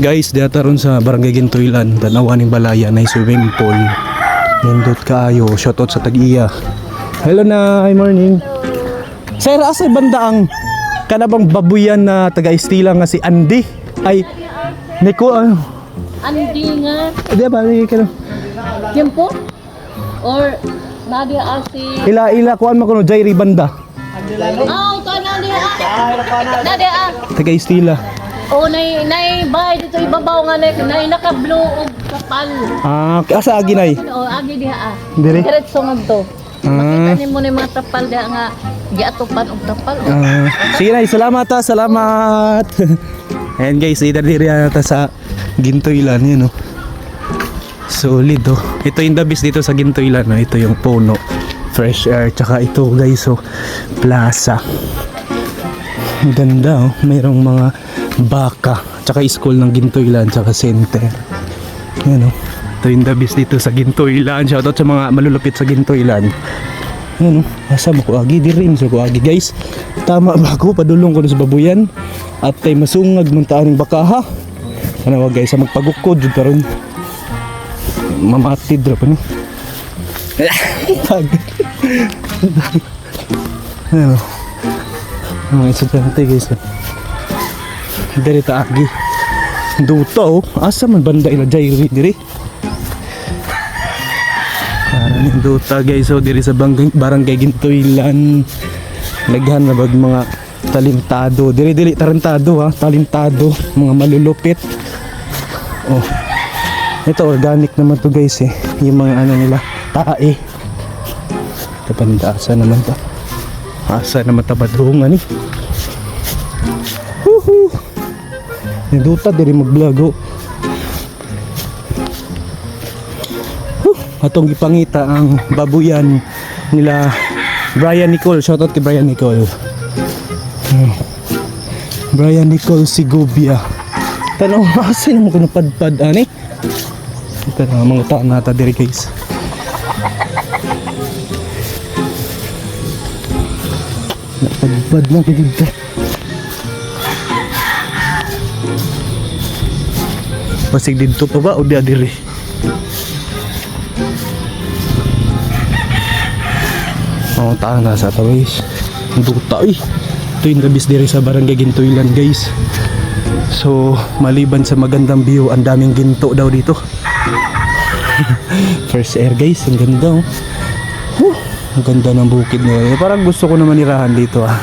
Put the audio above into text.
Guys, data ron sa Barangay Gintoylan, tanawan ning balaya na swimming pool. Nindot kaayo, shoutout sa Tag-iya. Hello na, hi morning. Sir, asa banda ang kanabang babuyan na taga-Estila nga si Andy? Ay, Nico, ano? Andy nga. Di ba, Tiempo? Or Nadia Asi? ila kuan mo kuno Jairi banda. Oh, ito Nadia ah. Nadia ah. Taga-Estila. Oh, nay bay dito ibabaw nga nay naka-blue og kapal. Ah, asa agi nay? Oh, agi diha ah. Dire? Diretso nga to. Ah. Makita nimo ni mga tapal diha nga giatupan og tapal. Sige nay, salamat ha, salamat. Ayan guys, diri ta sa Gintoylan yun, no. Solid, oh. Ito yung dabis dito sa Gintoylan, no. Ito yung puno, fresh air, tsaka ito guys, oh, plaza. Ang ganda, oh. Mayroong mga baka, tsaka school ng Gintoylan, tsaka center. Yan, oh. Ito yung dabis dito sa Gintoylan. Shoutout sa mga malulupit sa Gintoylan. Yan, oh. Asa mo ko agi, dirim sa ko agi guys. Tama ba ako, padulong ko sa babuyan at tay masungag ng taaning bakaha. Ano wag guys, sa magpagukod jud karon. Mamatid ra pa ni. Ano? Mga estudyante guys. Diri ta agi. Duto, asa man banda ila Jairi diri? Karan duta guys, so diri sa Barangay Gintoylan. Naghan na bag mga talentado. Dili tarantado ha, talentado, mga malulupit. Oh. Ito organic naman to guys eh. Yung mga ano nila, tae. Ito banda, asa naman to? Asa naman tabadungan eh. Woohoo! Naduta diri mag-vlog oh. Atong ipangita ang babuyan nila Brian Nicole. Shoutout kay Brian Nicole. Brian Nicole Sigubia. Tanong asa mo kuno padpad ani? Ito na mga taan nata diri guys. Napadpad na dito. Basig dito pa ba o di adiri? Oh, taan na sa guys. Duta eh. Ito yung labis diri sa Barangay Gintoylan guys. So maliban sa magandang view, ang daming ginto daw dito. First air guys, ang ganda oh. Ang ganda ng bukid nila. Parang gusto ko naman irahan dito ah.